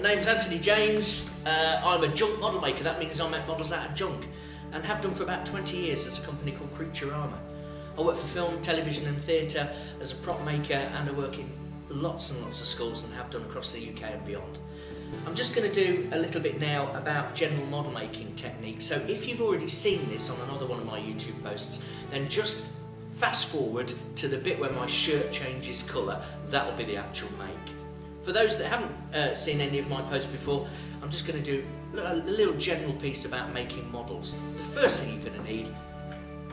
the name's Anthony James. I'm a junk model maker. That means I make models out of junk, and have done for about 20 years as a company called CREATURAMA. I work for film, television and theatre as a prop maker, and I work in lots and lots of schools and have done across the UK and beyond. I'm just going to do a little bit now about general model making techniques. So if you've already seen this on another one of my YouTube posts, then just fast forward to the bit where my shirt changes colour. That'll be the actual make. For those that haven't seen any of my posts before, I'm just going to do a little general piece about making models. The first thing you're going to need,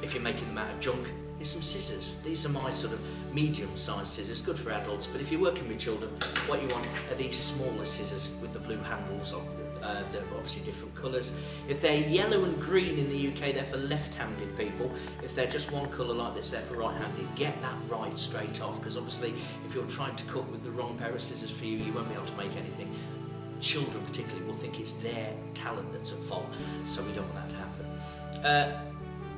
if you're making them out of junk, is some scissors. These are my sort of medium-sized scissors, good for adults, but if you're working with children, what you want are these smaller scissors with the blue handles on. They're obviously different colours. If they're yellow and green in the UK, they're for left-handed people. If they're just one colour like this, they're for right-handed. Get that right straight off, because obviously if you're trying to cut with the wrong pair of scissors for you, you won't be able to make anything. Children particularly will think it's their talent that's at fault, so we don't want that to happen.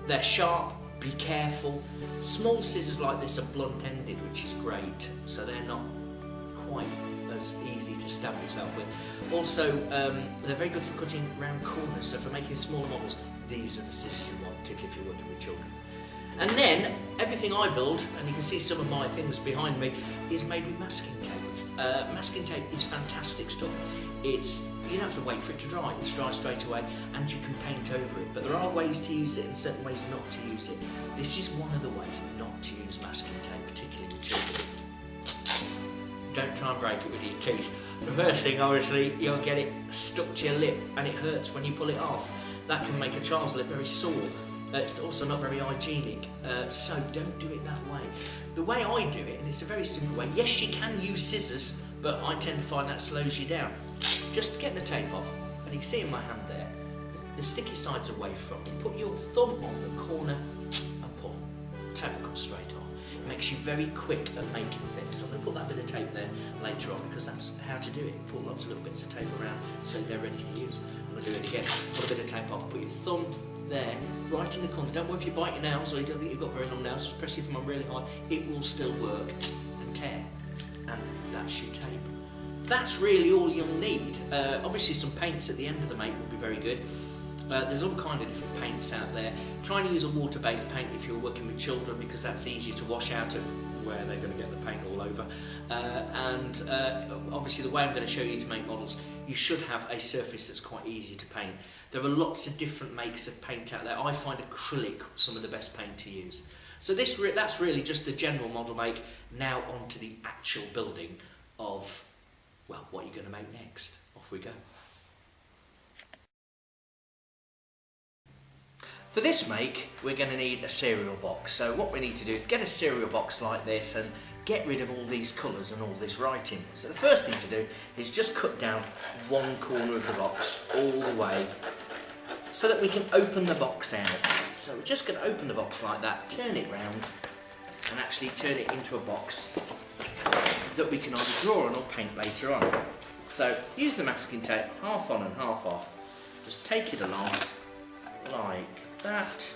They're sharp. Be careful. Small scissors like this are blunt-ended, which is great, so they're not quite as easy to stab yourself with. Also, they're very good for cutting round corners, so for making smaller models, these are the scissors you want, particularly if you're working with children. And then, everything I build, and you can see some of my things behind me, is made with masking tape. Masking tape is fantastic stuff. You don't have to wait for it to dry, it's dry straight away, and you can paint over it. But there are ways to use it and certain ways not to use it. This is one of the ways not to use masking tape, particularly with children. Don't try and break it with your teeth. The first thing, obviously, you'll get it stuck to your lip, and it hurts when you pull it off. That can make a child's lip very sore. It's also not very hygienic, so don't do it that way. The way I do it, and it's a very simple way, yes, you can use scissors, but I tend to find that slows you down. Just get the tape off, and you can see in my hand there, the sticky side's away from it. Put your thumb on the corner and pull. The tape will come straight off. It makes you very quick at making things. I'm going to put that bit of tape there later on, because that's how to do it. Put lots of little bits of tape around so they're ready to use. I'm going to do it again. Put a bit of tape off, put your thumb there, right in the corner. Don't worry if you bite your nails or you don't think you've got very long nails, just press your thumb on really hard. It will still work and tear. And that's your tape. That's really all you'll need. Obviously some paints at the end of the make will be very good. There's all kind of different paints out there. Try and use a water-based paint if you're working with children, because that's easier to wash out of where they're going to get the paint all over. Obviously the way I'm going to show you to make models, you should have a surface that's quite easy to paint. There are lots of different makes of paint out there. I find acrylic some of the best paint to use. So that's really just the general model make. Now on to the actual building of, well, what you're going to make next. Off we go. For this make, we're going to need a cereal box. So what we need to do is get a cereal box like this and get rid of all these colours and all this writing. So the first thing to do is just cut down one corner of the box all the way so that we can open the box out. So we're just going to open the box like that, turn it round and actually turn it into a box that we can either draw on or paint later on. So use the masking tape, half on and half off. Just take it along like that.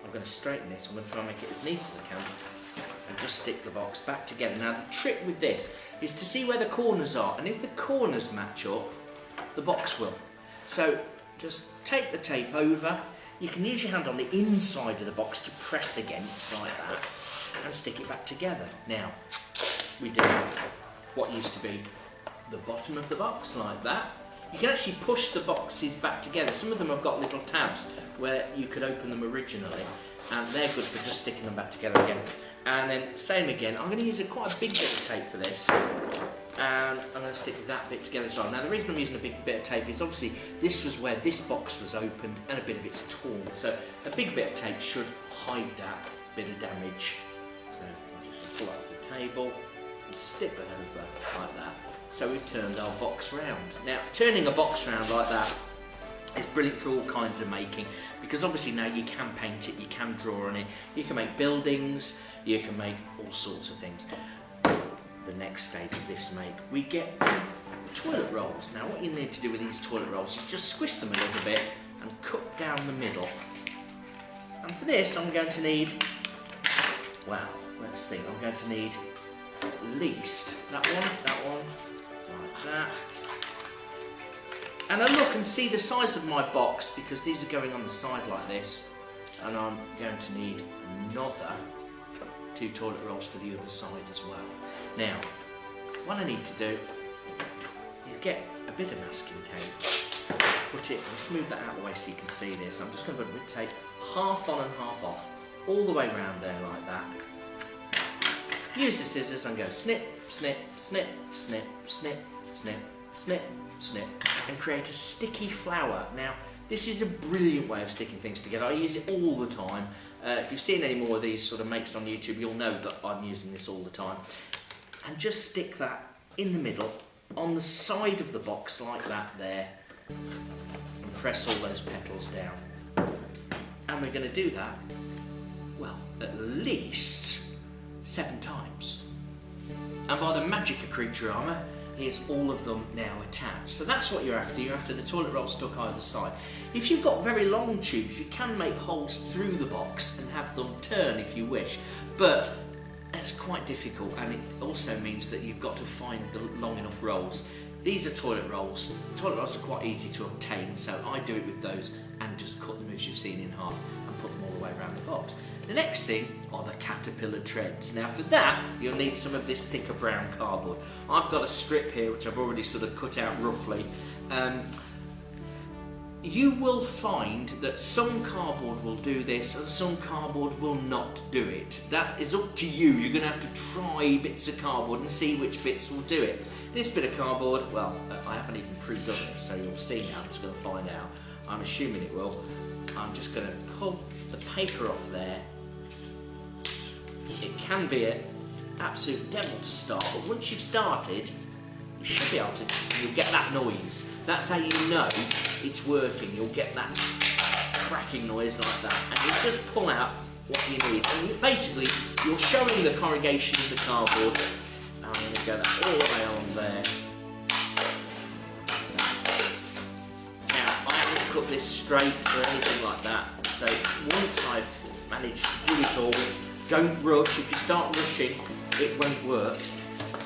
I'm going to straighten this. I'm going to try and make it as neat as I can and just stick the box back together. Now the trick with this is to see where the corners are, and if the corners match up, the box will. So just take the tape over. You can use your hand on the inside of the box to press against like that and stick it back together. Now we do what used to be the bottom of the box like that. You can actually push the boxes back together. Some of them have got little tabs where you could open them originally, and they're good for just sticking them back together again. And then same again, I'm going to use quite a big bit of tape for this, and I'm going to stick that bit together as well. Now the reason I'm using a big bit of tape is obviously this was where this box was opened and a bit of it's torn, so a big bit of tape should hide that bit of damage. So I'll just pull that off the table and stick that over like that. So we've turned our box round. Now turning a box round like that is brilliant for all kinds of making, because obviously now you can paint it, you can draw on it, you can make buildings, you can make all sorts of things. The next stage of this make, we get some toilet rolls. Now what you need to do with these toilet rolls is just squish them a little bit and cut down the middle. And for this I'm going to need, well, let's see, I'm going to need at least that one, like that, And I look and see the size of my box, because these are going on the side like this, and I'm going to need another 2 toilet rolls for the other side as well. Now, what I need to do is get a bit of masking tape, put it, let's move that out of the way so you can see this. I'm just going to put tape half on and half off, all the way around there like that. Use the scissors and go snip, snip, snip, snip, snip, snip, snip, snip, and create a sticky flower. Now, this is a brilliant way of sticking things together. I use it all the time. If you've seen any more of these sort of makes on YouTube, you'll know that I'm using this all the time. And just stick that in the middle, on the side of the box like that there, and press all those petals down. And we're going to do that, well, at least 7 times. And by the magic of CREATURAMA, here's all of them now attached. So that's what you're after. You're after the toilet roll stuck either side. If you've got very long tubes, you can make holes through the box and have them turn if you wish. But it's quite difficult, and it also means that you've got to find the long enough rolls. These are toilet rolls. Toilet rolls are quite easy to obtain, so I do it with those and just cut them as you've seen in half and put them all the way around the box. The next thing are the caterpillar treads. Now for that, you'll need some of this thicker brown cardboard. I've got a strip here which I've already sort of cut out roughly. You will find that some cardboard will do this and some cardboard will not do it. That is up to you. You're going to have to try bits of cardboard and see which bits will do it. This bit of cardboard, well, I haven't even pre-done this, so you'll see now. I'm just going to find out. I'm assuming it will. I'm just going to pull the paper off there. It can be an absolute devil to start, but once you've started, you should be able to, you'll get that noise. That's how you know it's working. You'll get that cracking noise like that, and you just pull out what you need. And basically, you're showing the corrugation of the cardboard. I'm going to go that all the way on there. Now, I haven't cut this straight or anything like that, so once I've managed to do it all, don't rush. If you start rushing, it won't work.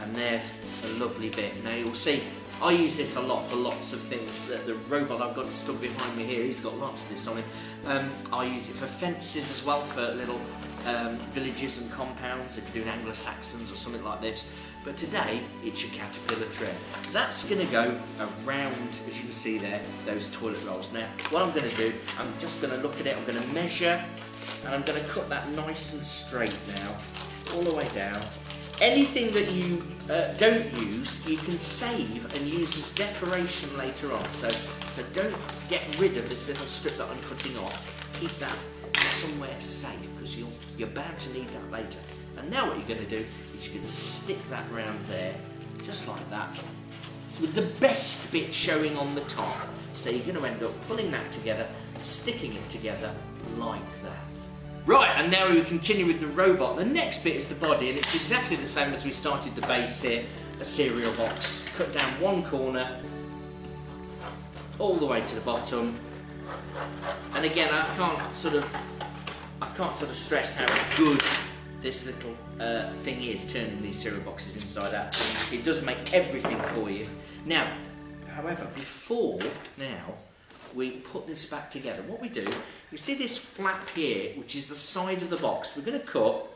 And there's a lovely bit. Now you'll see, I use this a lot for lots of things. The robot I've got stuck behind me here, he's got lots of this on him. I use it for fences as well, for little villages and compounds, if you're doing Anglo-Saxons or something like this. But today, it's your caterpillar tread. That's going to go around, as you can see there, those toilet rolls. Now, what I'm going to do, I'm just going to look at it, I'm going to measure, and I'm going to cut that nice and straight now, all the way down. Anything that you don't use, you can save and use as decoration later on. So don't get rid of this little strip that I'm cutting off. Keep that somewhere safe, because you're bound to need that later. And now what you're going to do is you're going to stick that round there, just like that, with the best bit showing on the top. So you're going to end up pulling that together, sticking it together like that. Right, and now we continue with the robot. The next bit is the body, and it's exactly the same as we started the base here, a cereal box. Cut down one corner, all the way to the bottom. And again, I can't sort of stress how good this little thing is, turning these cereal boxes inside out. It does make everything for you. Now, however, before now we put this back together, what we do, you see this flap here, which is the side of the box. We're going to cut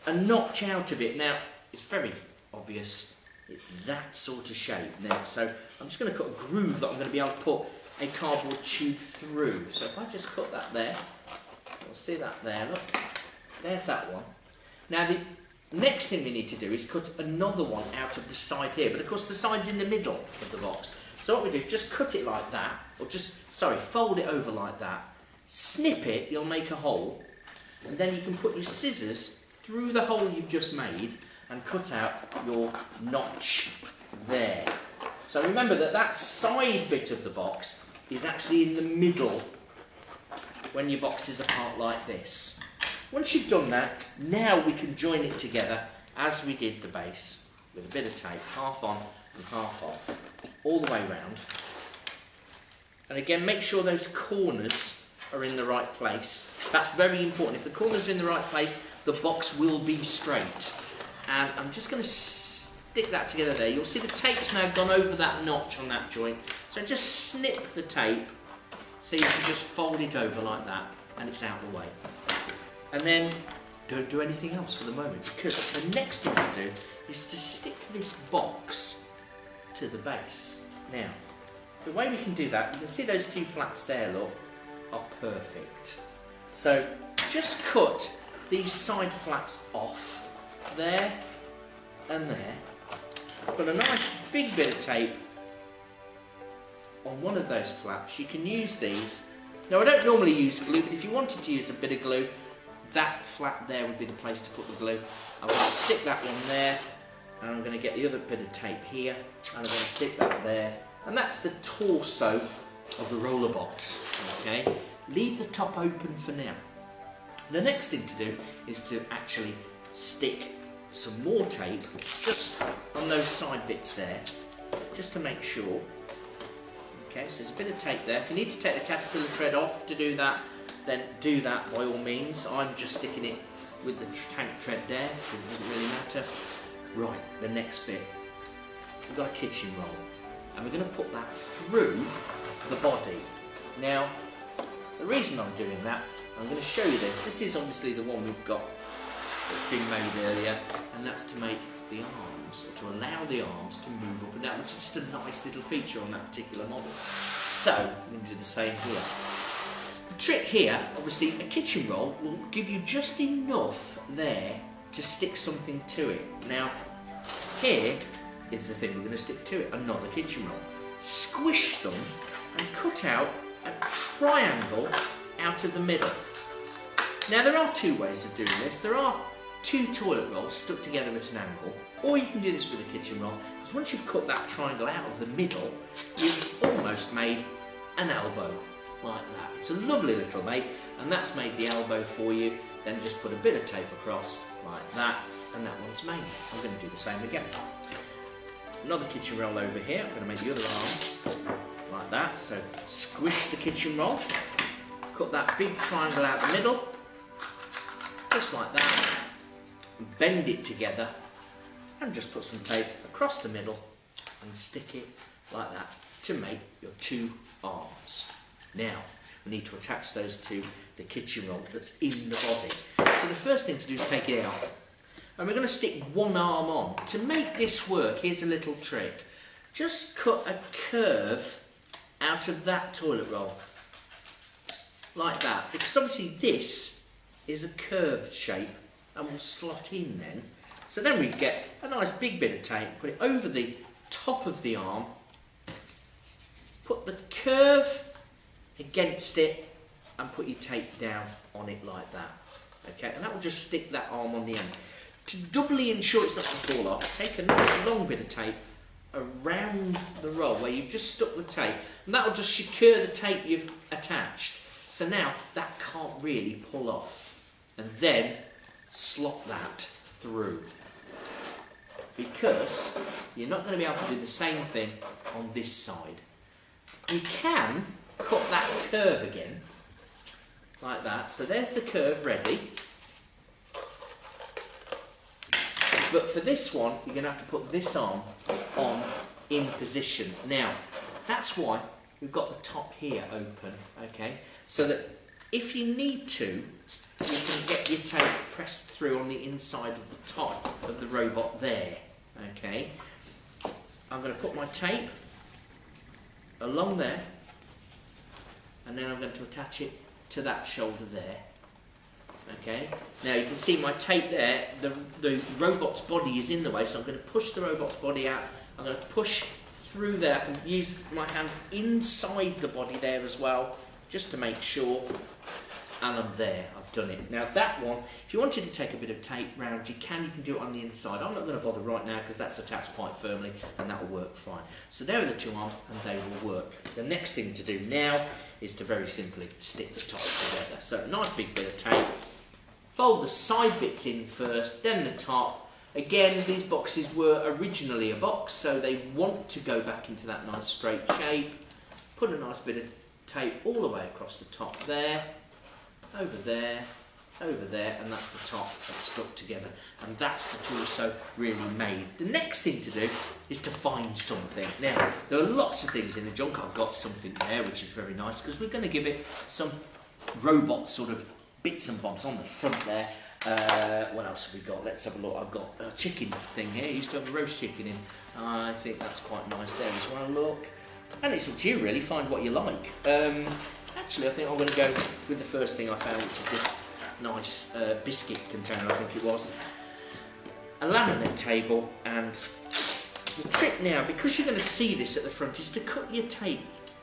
a notch out of it. Now, it's very obvious, it's that sort of shape now. So I'm just going to cut a groove that I'm going to be able to put a cardboard tube through. So if I just cut that there, you'll see that there, look, there's that one. Now the next thing we need to do is cut another one out of the side here, but of course the side's in the middle of the box. So what we do, just cut it like that, or fold it over like that, snip it, you'll make a hole, and then you can put your scissors through the hole you've just made and cut out your notch there. So remember that side bit of the box is actually in the middle when your box is apart like this. Once you've done that, now we can join it together as we did the base, with a bit of tape, half on and half off, all the way round. And again, make sure those corners are in the right place. That's very important. If the corners are in the right place, the box will be straight. And I'm just going to stick that together there. You'll see the tape's now gone over that notch on that joint. So just snip the tape so you can just fold it over like that and it's out of the way. And then don't do anything else for the moment, because the next thing to do is to stick this box to the base. Now, the way we can do that, you can see those two flaps there, look, are perfect. So just cut these side flaps off, there and there. Put a nice big bit of tape on one of those flaps. You can use these. Now I don't normally use glue, but if you wanted to use a bit of glue, that flap there would be the place to put the glue. I'm going to stick that one there, and I'm going to get the other bit of tape here, and I'm going to stick that there. And that's the torso of the Rollerbot, okay? Leave the top open for now. The next thing to do is to actually stick some more tape just on those side bits there, just to make sure. Okay, so there's a bit of tape there. If you need to take the caterpillar thread off to do that, then do that by all means. I'm just sticking it with the tank thread there, because it doesn't really matter. Right, the next bit. We've got a kitchen roll, and we're going to put that through the body. Now, the reason I'm doing that, I'm going to show you this. This is obviously the one we've got that's been made earlier, and that's to make the arms, or to allow the arms to move up and down, which is just a nice little feature on that particular model. So, I'm going to do the same here. The trick here, obviously, a kitchen roll will give you just enough there to stick something to it. Now, here is the thing we're going to stick to it, another kitchen roll. Squish them and cut out a triangle out of the middle. Now, there are two ways of doing this. There are two toilet rolls stuck together at an angle, or you can do this with a kitchen roll, because once you've cut that triangle out of the middle, you've almost made an elbow, like that. It's a lovely little mate, and that's made the elbow for you. Then just put a bit of tape across, like that, and that one's made. I'm going to do the same again. Another kitchen roll over here. I'm going to make the other arm, like that. So squish the kitchen roll, cut that big triangle out the middle, just like that. Bend it together and just put some tape across the middle and stick it like that to make your two arms. Now we need to attach those to the kitchen roll that's in the body. So the first thing to do is take it out, and we're going to stick one arm on. To make this work, here's a little trick. Just cut a curve out of that toilet roll like that, because obviously this is a curved shape and will slot in then. So then we get a nice big bit of tape, put it over the top of the arm, put the curve against it, and put your tape down on it like that. Okay, and that will just stick that arm on the end. To doubly ensure it's not going to fall off, take a nice long bit of tape around the roll where you've just stuck the tape, and that will just secure the tape you've attached. So now that can't really pull off. And then slot that through, because you're not going to be able to do the same thing on this side. You can cut that curve again like that, so there's the curve ready, but for this one you're going to have to put this arm on in position. Now that's why we've got the top here open, okay, so that if you need to, you can get your tape pressed through on the inside of the top of the robot there. Okay, I'm going to put my tape along there, and then I'm going to attach it to that shoulder there. Okay, now you can see my tape there, the robot's body is in the way, so I'm going to push the robot's body out. I'm going to push through there and use my hand inside the body there as well, just to make sure, and I'm there, I've done it. Now that one, if you wanted to take a bit of tape round, you can do it on the inside. I'm not going to bother right now because that's attached quite firmly and that will work fine. So there are the two arms and they will work. The next thing to do now is to very simply stick the top together. So a nice big bit of tape, fold the side bits in first, then the top. Again, these boxes were originally a box, so they want to go back into that nice straight shape. Put a nice bit of tape all the way across the top there, over there, over there, and that's the top that's stuck together, and that's the torso really made. The next thing to do is to find something. Now, there are lots of things in the junk. I've got something there which is very nice, because we're going to give it some robot sort of bits and bobs on the front there. What else have we got? Let's have a look. I've got a chicken thing here. I used to have a roast chicken in. I think that's quite nice there as well. Look, and it's up to you really. Find what you like. Actually, I think I'm going to go with the first thing I found, which is this nice biscuit container, I think it was. A laminate table, and the trick now, because you're going to see this at the front, is to cut your tape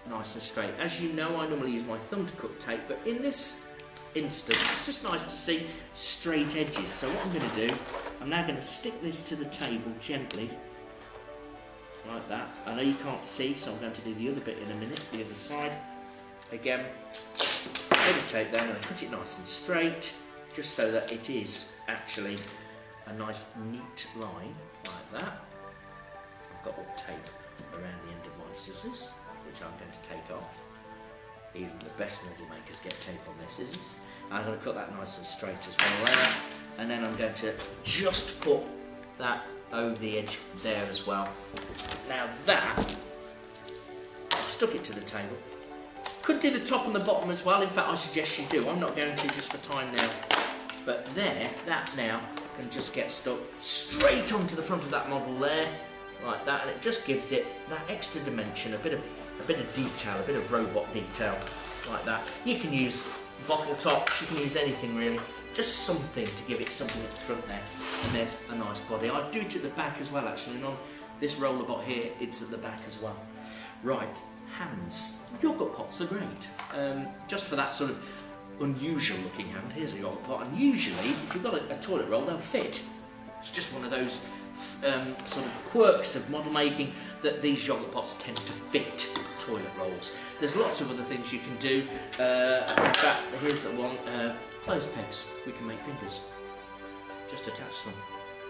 nice and straight. As you know, I normally use my thumb to cut tape, but in this instance, it's just nice to see straight edges. So what I'm going to do, I'm now going to stick this to the table gently, like that. I know you can't see, so I'm going to do the other bit in a minute, the other side. Again, put the tape there, and put it nice and straight, just so that it is actually a nice neat line, like that. I've got all tape around the end of my scissors, which I'm going to take off. Even the best model makers get tape on their scissors. I'm going to cut that nice and straight as well there, and then I'm going to just put that over the edge there as well. Now that, I've stuck it to the table. Could do the top and the bottom as well. In fact, I suggest you do. I'm not going to just for time now. But there, that now can just get stuck straight onto the front of that model there, like that, and it just gives it that extra dimension, a bit of detail, a bit of robot detail, like that. You can use bottle tops, you can use anything really. Just something to give it something at the front there. And there's a nice body. I'd do it at the back as well, actually. And on this Rollerbot here, it's at the back as well. Right. Hands. Yogurt pots are great. Just for that sort of unusual looking hand, here's a yogurt pot, and usually if you've got a toilet roll, they'll fit. It's just one of those sort of quirks of model making that these yogurt pots tend to fit toilet rolls. There's lots of other things you can do. In fact, here's one, clothes pegs. We can make fingers. Just attach them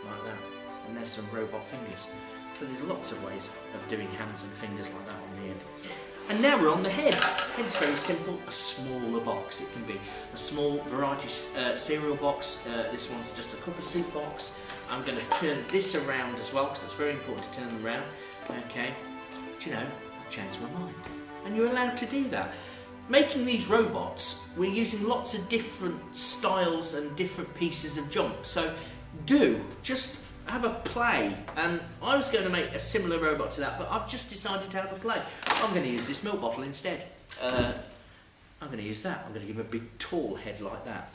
like that, and there's some robot fingers. So there's lots of ways of doing hands and fingers like that on the end. And now we're on the head. Head's very simple, a smaller box. It can be a small variety cereal box. This one's just a cup of soup box. I'm going to turn this around as well, because it's very important to turn them around. Okay, but you know, I've changed my mind. And you're allowed to do that. Making these robots, we're using lots of different styles and different pieces of junk. So just have a play, and I was going to make a similar robot to that, but I've just decided to have a play. I'm going to use this milk bottle instead. I'm going to use that. I'm going to give it a big tall head like that.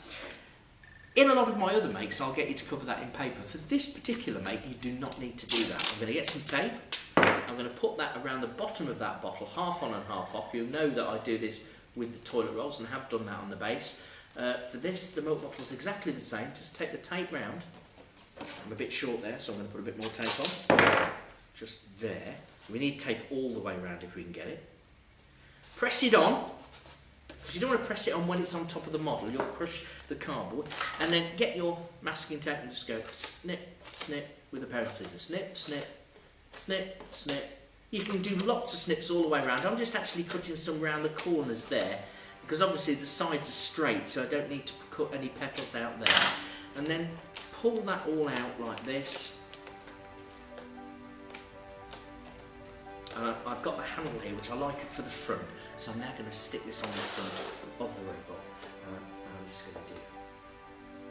In a lot of my other makes, I'll get you to cover that in paper. For this particular make, you do not need to do that. I'm going to get some tape. I'm going to put that around the bottom of that bottle, half on and half off. You'll know that I do this with the toilet rolls and have done that on the base. For this, the milk bottle is exactly the same. Just take the tape round. I'm a bit short there, so I'm going to put a bit more tape on. Just there. We need tape all the way around if we can get it. Press it on. Because you don't want to press it on when it's on top of the model. You'll crush the cardboard. And then get your masking tape and just go snip, snip with a pair of scissors. Snip, snip, snip, snip. You can do lots of snips all the way around. I'm just actually cutting some around the corners there, because obviously the sides are straight, so I don't need to cut any petals out there. And then pull that all out like this. And I've got the handle here, which I like it for the front, so I'm now going to stick this on the front of the robot. I'm just going to do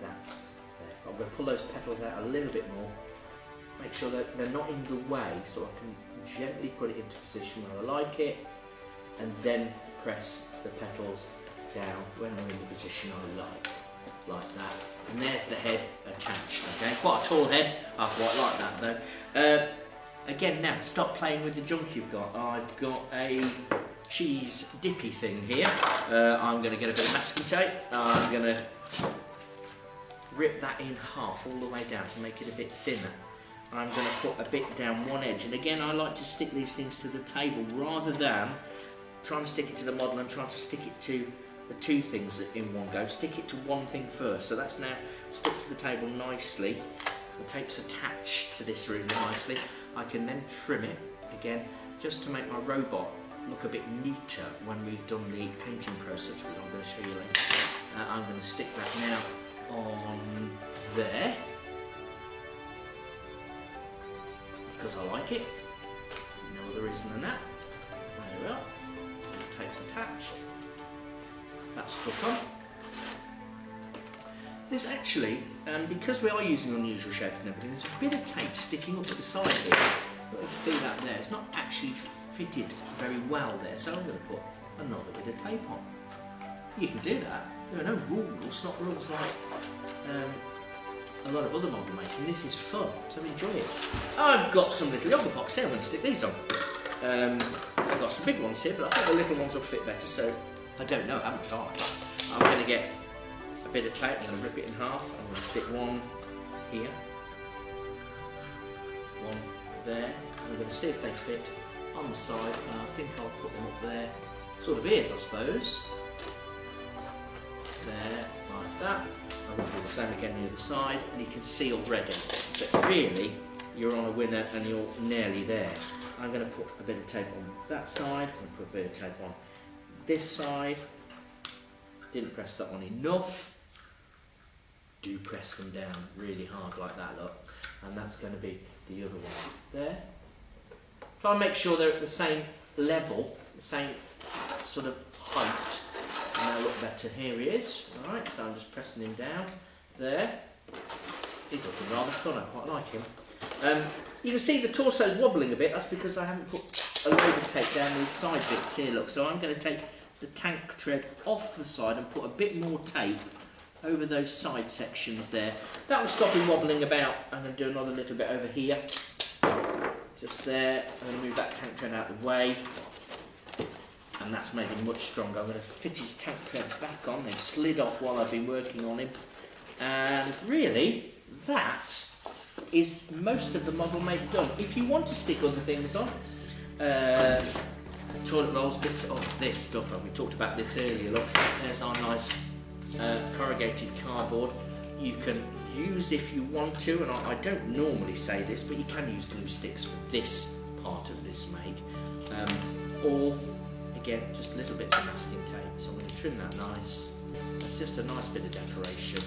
that there. I'm going to pull those petals out a little bit more, make sure that they're not in the way, so I can gently put it into position where I like it, and then press the petals down when they're in the position I like that. And there's the head attached. Okay, quite a tall head. I quite like that though. Again, now stop playing with the junk you've got. I've got a cheese dippy thing here. I'm going to get a bit of masking tape. I'm going to rip that in half all the way down to make it a bit thinner. I'm going to put a bit down one edge. And again, I like to stick these things to the table rather than trying to stick it to the model and trying to stick it to the two things in one go. Stick it to one thing first. So that's now stuck to the table nicely. The tape's attached to this really nicely. I can then trim it again just to make my robot look a bit neater when we've done the painting process, which I'm going to show you later. I'm going to stick that now on there, because I like it. No other reason than that. There we are. Tape's attached. That's stuck on. There's actually, because we are using unusual shapes and everything, there's a bit of tape sticking up at the side here. But you can see that there. It's not actually fitted very well there, so I'm going to put another bit of tape on. You can do that. There are no rules, not rules like a lot of other model making. This is fun, so enjoy it. I've got some little yogurt box here. I'm going to stick these on. I've got some big ones here, but I think the little ones will fit better, so I don't know, I haven't tried. I'm going to get a bit of tape, I'm going to rip it in half. I'm going to stick one here, one there, and I'm going to see if they fit on the side, and I think I'll put them up there, sort of ears I suppose. There, like that. I'm going to do the same again on the other side, and you can see already that really you're on a winner and you're nearly there. I'm going to put a bit of tape on that side, I'm going to put a bit of tape on this side. Didn't press that one enough. Do press them down really hard like that, look. And that's going to be the other one there. Try and make sure they're at the same level, the same sort of height. And they'll look better. Here he is. Alright, so I'm just pressing him down there. He's looking rather fun, I quite like him. You can see the torso's wobbling a bit. That's because I haven't put a load of tape down these side bits here, look. So I'm going to take the tank tread off the side and put a bit more tape over those side sections there. That will stop him wobbling about. I'm going to do another little bit over here. Just there. I'm going to move that tank tread out of the way. And that's made him much stronger. I'm going to fit his tank treads back on. They've slid off while I've been working on him. And really, that is most of the model make done. If you want to stick other things on, toilet rolls, bits of this stuff, we talked about this earlier, look, there's our nice corrugated cardboard. You can use, if you want to, and I don't normally say this, but you can use glue sticks for this part of this make, or again, just little bits of masking tape. So I'm going to trim that nice. That's just a nice bit of decoration.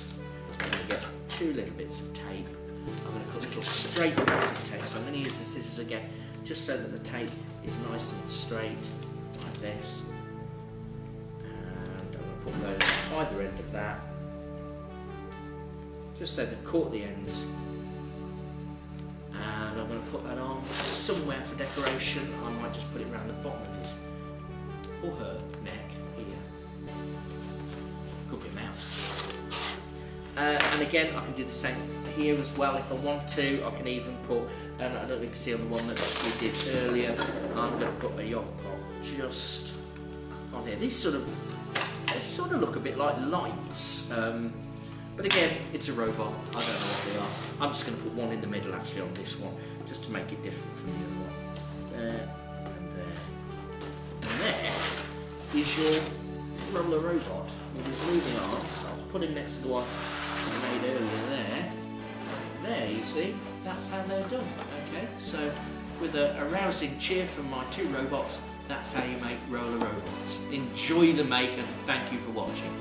I'm going to get two little bits of tape. I'm going to cut little straight bits of tape. So I'm going to use the scissors again, just so that the tape is nice and straight, like this. And I'm going to put those at either end of that, just so they've caught the ends. And I'm going to put that on somewhere for decoration. I might just put it around the bottom of his or her neck here. Could be a mouse. And again, I can do the same here as well if I want to. I can even put, and I don't know if you can see on the one that we did earlier, I'm going to put a yogurt pot just on here. These sort of look a bit like lights. But again, it's a robot. I don't know what they are. I'm just going to put one in the middle actually on this one, just to make it different from the other one. There and there. And there is your roller robot with his moving arms. I'll put him next to the one I made earlier there. There, you see, that's how they're done. Okay, so with a rousing cheer from my two robots, that's how you make roller robots. Enjoy the make and thank you for watching.